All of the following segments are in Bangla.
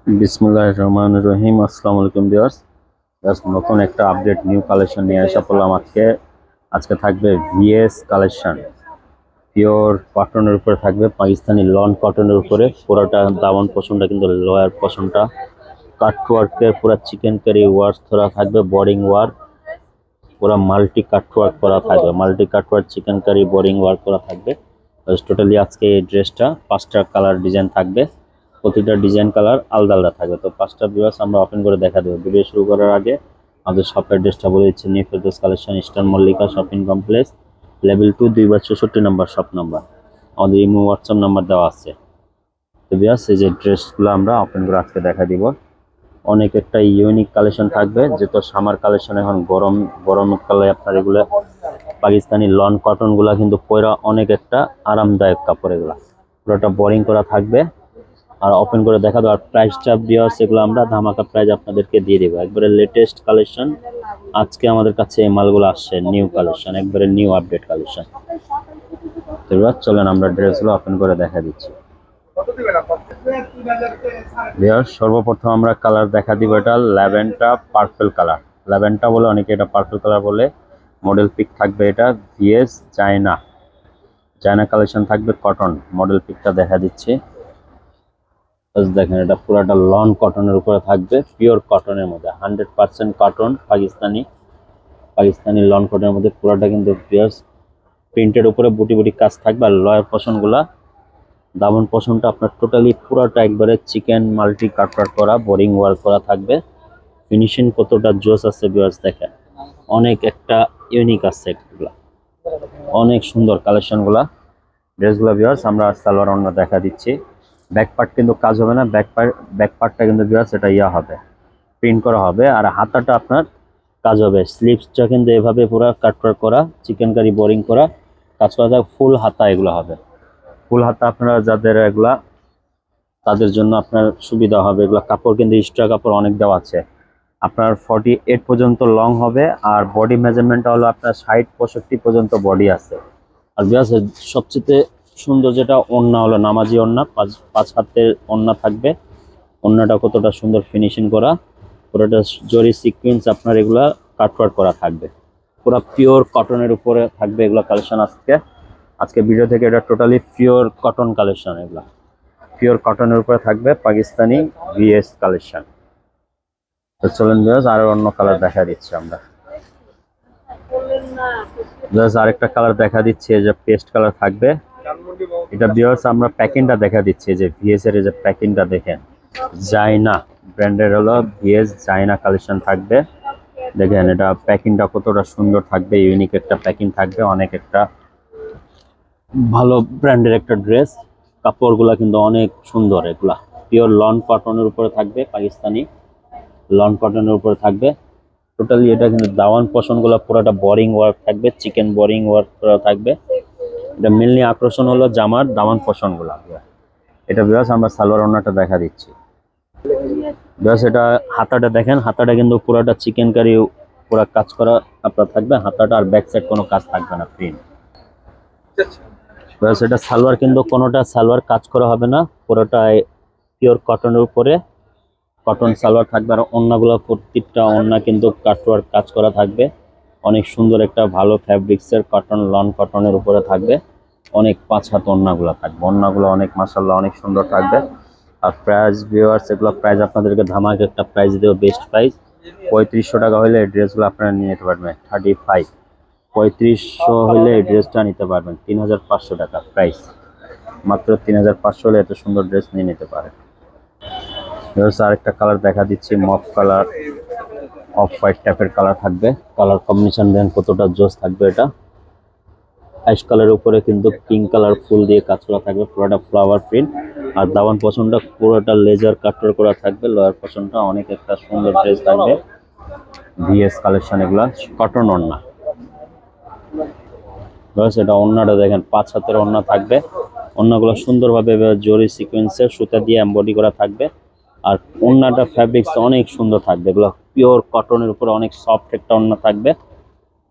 বিসমিল্লাহির রহমানির রহিম। আসসালামু আলাইকুম ভিউয়ার্স। নতুন একটা আপডেট নিউ কালেকশন নিয়ে আসা পড়লাম আজকে থাকবে ভিএস কালেকশন। পিওর কটনের উপরে থাকবে, পাকিস্তানি লন কটনের উপরে। পুরোটা দামন পোষণটা কিন্তু লয়ার পোষণটা কাট ওয়ার্কের, পুরো চিকেন কারি ওয়ার্ক করা থাকবে, বোর্ডিং ওয়ার্ক, পুরো মাল্টি কাট ওয়ার্ক করা থাকবে, multi cut work chikankari boarding work করা থাকবে। টোটালি আজকে এই ড্রেসটা 5টা কালার ডিজাইন থাকবে, প্রতিটা ডিজাইন কালার আলাদা আলাদা থাকবে। তো 5টা ভিউয়ার্স আমরা ওপেন করে দেখা দেবো। ভিডিও শুরু করার আগে আমাদের শপের ড্রেসটা বলে দিচ্ছি, new Ferdous collection, eastern Mallika shopping complex, level 2, 2/64 নম্বর শপ নাম্বার। আমাদের ইমো হোয়াটসঅ্যাপ নাম্বার দেওয়া আছে। তো ভিউয়ার্স, এই যে ড্রেসগুলো আমরা ওপেন করে আজকে দেখা দিব। অনেক একটা ইউনিক কালেকশন থাকবে, যেহেতু সামার কালেকশন, এখন গরমকালে আপনার এগুলো পাকিস্তানি লন কটন গুলা কিন্তু পয়রা অনেক একটা আরামদায়ক কাপড়। এগুলা পুরোটা বোরিং করা থাকবে। আর ওপেন করে দেখা দাও। আর প্রাইসটা ভিউয়ার্স, এগুলো আমরা ধামাকা প্রাইস আপনাদেরকে দিয়ে দেবো, একবারে লেটেস্ট কালেকশন। আজকে আমাদের কাছে এই মালগুলো আসছে, নিউ কালেকশন, একবারে নিউ আপডেট কালেকশন। তো এবার চলেন আমরা ড্রেসগুলো ওপেন করে দেখা দিচ্ছি। ভিউয়ার্স, সর্বপ্রথম আমরা কালার দেখা দিব, এটা ল্যাভেন্ডার পার্পল কালার। ল্যাভেন্ডার বলে অনেকে, এটা পার্পল কালার বলে। মডেল পিক থাকবে এটা ভিএস চায়না, চায়না কালেকশন থাকবে, কটন। মডেল পিকটা দেখা দিচ্ছি। দেখেন, এটা পুরোটা লন কটনের উপরে থাকবে, পিওর কটনের মধ্যে, 100% কটন, পাকিস্তানি লন কটনের মধ্যে। পুরোটা কিন্তু পিওর প্রিন্টের উপরে বুটি বুটি কাজ থাকবে। আর লয়ের পশনগুলা, দামন পশনটা আপনার টোটালি পুরোটা একবারে চিকেন মাল্টি কাটওয়ার করা, বোরিং ওয়ার্ক করা থাকবে। ফিনিশিং কতটা জোস আছে ভিউয়ার্স, দেখেন অনেক একটা ইউনিক আছে, এগুলা অনেক সুন্দর কালেকশনগুলা। ড্রেসগুলো ভিউয়ার্স আমরা সালোয়ার অন্য দেখা দিচ্ছি। ব্যাক পার্ট কিন্তু কাজ হবে না, ব্যাক পার্টটা কিন্তু ভিউয়ার্স এটা হবে, প্রিন্ট করা হবে। আর হাতাটা আপনার কাজ হবে, স্লিভসটা কিন্তু এভাবে পুরো কাটওয়ার্ক করা, চিকেন কারি বোরিং করা কাজ করা যায়। ফুল হাতা এগুলো হবে, ফুল হাতা। আপনারা যাদের এগুলা, তাদের জন্য আপনার সুবিধা হবে। এগুলো কাপড় কিন্তু এক্সট্রা কাপড় অনেক দেওয়া আছে। আপনার 48 পর্যন্ত লং হবে। আর বডি মেজারমেন্টটা হলো আপনার 60-65 পর্যন্ত বডি আছে। আর বিয়াস, সবচেয়ে সুন্দর যেটা ওড়না হলো নামাজি ওড়না, পাঁচ হাতের ওড়না থাকবে। ওড়নাটা কতটা সুন্দর ফিনিশিং করা, পুরোটা জরি সিকোয়েন্স আপনার এগুলা কাটওয়ার্ক করা থাকবে। পুরো পিওর কটনের উপরে থাকবে এগুলা কালেকশন। আজকে ভিডিও থেকে এটা টোটালি পিওর কটন কালেকশন। এগুলা পিওর কটনের উপরে থাকবে, পাকিস্তানি ভিএস কালেকশন। তো চলেন বিয়াস, আরো অন্য কালার দেখা দিচ্ছি আমরা। জাস্ট আরেকটা কালার দেখা দিচ্ছে, যে পেস্ট কালার থাকবে। এটা ভিউয়ার্স আমরা প্যাকিংটা দেখা দিচ্ছি, যে ভিএস এর যে প্যাকিংটা দেখেন, জাইনা ব্র্যান্ডের হলো ভিএস জাইনা কালেকশন থাকবে। দেখেন এটা প্যাকিংটা কতটা সুন্দর থাকবে, ইউনিক একটা প্যাকিং থাকবে, অনেক একটা ভালো ব্র্যান্ডের একটা ড্রেস। কাপড়গুলা কিন্তু অনেক সুন্দর, এগুলা পিওর লন কটনের উপরে থাকবে, পাকিস্তানি লন কটনের উপরে থাকবে। টোটালি এটা কিন্তু দাওয়ান পশনগুলো পুরোটা বোরিং ওয়ার্ক থাকবে, চিকেন বোরিং ওয়ার্ক করা থাকবে। এটা মেনলি আকর্ষণ হলো জামার দামান পশনগুলো। এটা বিকজ আমরা সালোয়ার ওড়নাটা দেখা দিচ্ছি। বিকজ এটা হাতাটা দেখেন, হাতাটা কিন্তু পুরোটা চিকেন কারি পুরো কাজ করা আপনার থাকবে হাতাটা। আর ব্যাক সাইড কোনো কাজ থাকবে না, প্রিন্ট। বিকজ এটা সালোয়ার কিন্তু কোনোটা সালোয়ার কাজ করা হবে না, পুরোটা পিওর কটনের উপরে কটন সালোয়ার থাকবে। আর ওড়নাগুলো প্রত্যেকটা ওড়না কিন্তু কাটওয়ার্ক কাজ করা থাকবে, অনেক সুন্দর একটা ভালো ফ্যাব্রিক্সের কটন, লন কটনের উপরে থাকবে। অনেক 5 হাত ওড়নাগুলো থাকবে, ওড়নাগুলো অনেক মাশাআল্লাহ অনেক সুন্দর থাকবে। আর প্রাইস ভিউয়ার্স, এগুলো প্রাইস আপনাদেরকে ধামাকা একটা প্রাইস দেবো, বেস্ট প্রাইস। 3500 টাকা হলে এই ড্রেসগুলো আপনারা নিয়ে নিতে পারবেন। 3500 হলে এই ড্রেসটা নিতে পারবেন। 3500 টাকা প্রাইস, মাত্র 3500 হলে এত সুন্দর ড্রেস নিয়ে নিতে পারেন। আরেকটা কালার দেখা দিচ্ছি, মফ কালার, অফ হোয়াইট টাইপের কালার থাকবে। কালার কম্বিনেশন দেন কতটা জোস থাকবে। এটা অ্যাশ কালারের উপরে কিন্তু পিঙ্ক কালার ফুল দিয়ে কাজ করা থাকবে, পুরোটা ফ্লাওয়ার প্রিন্ট। আর দাওয়ান পছন্দটা পুরোটা লেজার কাটর করা থাকবে। লয়ার পছন্দটা অনেক একটা সুন্দর ড্রেস থাকবে, ভিএস কালেকশন। এগুলা কটন ওড়না। বাস, এটা ওড়নাটা দেখেন, 5 হাতের ওড়না থাকবে। ওড়নাগুলো সুন্দরভাবে জরি সিকোয়েন্সের সুতা দিয়ে এমবডি করা থাকবে। আর ওড়নাটা ফ্যাব্রিক্স অনেক সুন্দর থাকবে, এগুলো পিওর কটনের উপরে অনেক সফট একটা ওড়না থাকবে।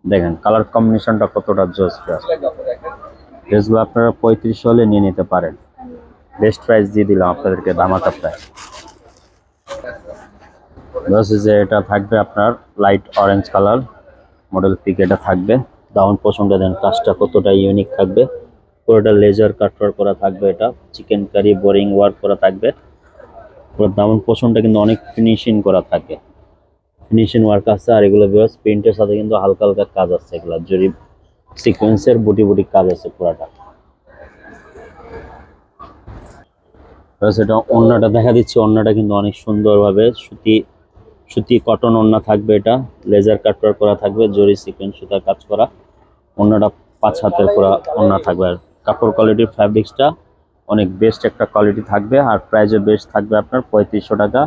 দেখেন কালার কম্বিনেশনটা কতটা জোস। ড্রেসগুলো আপনারা 3500 হলে নিয়ে নিতে পারেন। বেস্ট প্রাইস দিয়ে দিলাম আপনাদেরকে, ধামাকা প্রাইস। প্লাস যে এটা থাকবে আপনার light orange colour model pic, এটা থাকবে দাউন পছন্দ। দেন কাজটা কতটা ইউনিক থাকবে, পুরোটা লেজার কাটওয়ার্ক করা থাকবে, এটা চিকেন কারি বোরিং ওয়ার্ক করা থাকবে। পুরো দাউন পোর্শনটা কিন্তু অনেক ফিনিশিং করা থাকে, ফিনিশিং ওয়ার্ক আছে। আর এগুলো ভিউয়ার্স প্রিন্টের সাথে কিন্তু হালকা হালকা কাজ আছে, এগুলো জরি সিকোয়েন্সের বুটি বুটি কাজ আছে পুরাটা। প্লাস এটা ওড়নাটা দেখা দিচ্ছে, ওড়নাটা কিন্তু অনেক সুন্দরভাবে সুতি সুতি কটন ওড়না থাকবে, এটা লেজার কাটওয়ার্ক করা থাকবে, জরি সিকোয়েন্স সুতার কাজ করা। ওড়নাটা 5 হাতের পুরা ওড়না থাকবে। আর কাপড় কোয়ালিটির ফ্যাব্রিক্সটা অনেক বেস্ট একটা কোয়ালিটি থাকবে। আর প্রাইসও বেস্ট থাকবে আপনার 3500 টাকা।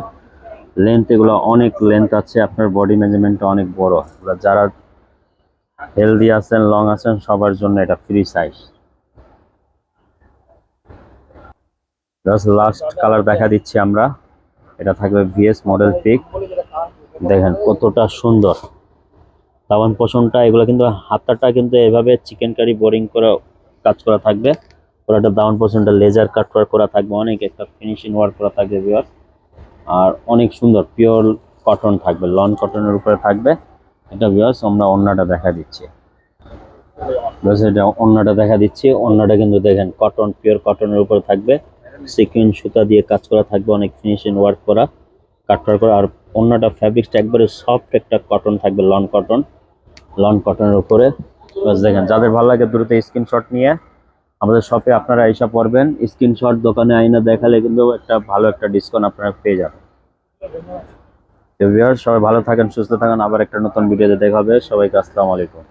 লেন্থ এগুলো অনেক লেন্থ আছে, আপনার বডি মেজারমেন্টটা অনেক বড়। এগুলো যারা হেলদি আছেন লং আছেন সবার জন্য এটা free size. Just last colour দেখা দিচ্ছি আমরা, এটা থাকবে ভিএস মডেল পিক। দেখেন কতটা সুন্দর দামান পোষণটা, এগুলো কিন্তু হাতাটা কিন্তু এভাবে চিকেন কারি বোরিং করে কাজ করা থাকবে। পুরোটা দামান পোষণটা লেজার কাট ওয়ার্ক করা থাকবে, অনেক একটা ফিনিশিং ওয়ার্ক করা থাকবে ভিউয়ার্স। আর অনেক সুন্দর পিওর কটন থাকবে, লন কটনের উপরে থাকবে এটা ভিউয়ার্স। আমরা ওড়নাটা দেখা দিচ্ছি, এটা ওড়নাটা দেখা দিচ্ছি। ওড়নাটা কিন্তু দেখেন কটন, পিওর কটনের উপরে থাকবে, সিকুয়েন্স সুতা দিয়ে কাজ করা থাকবে, অনেক ফিনিশিং ওয়ার্ক করা কাট ওয়ার্ক করা। আর ওড়নাটা ফ্যাব্রিক্সটা একবারে সফট একটা কটন থাকবে, লন কটন, লন কটনের উপরে। বাস দেখেন, যাদের ভালো লাগে দ্রুত স্ক্রিনশট নিয়ে আমাদের শপে আপনারা এসে পড়বেন। স্ক্রিনশট দোকানে আইনা দেখালে কিন্তু একটা ভালো একটা ডিসকাউন্ট আপনারা পেয়ে যাবেন। তো ভিউয়ার্স সবাই ভালো থাকেন, সুস্থ থাকেন, আবার একটা নতুন ভিডিওতে দেখা হবে। সবাইকে আসসালামু আলাইকুম।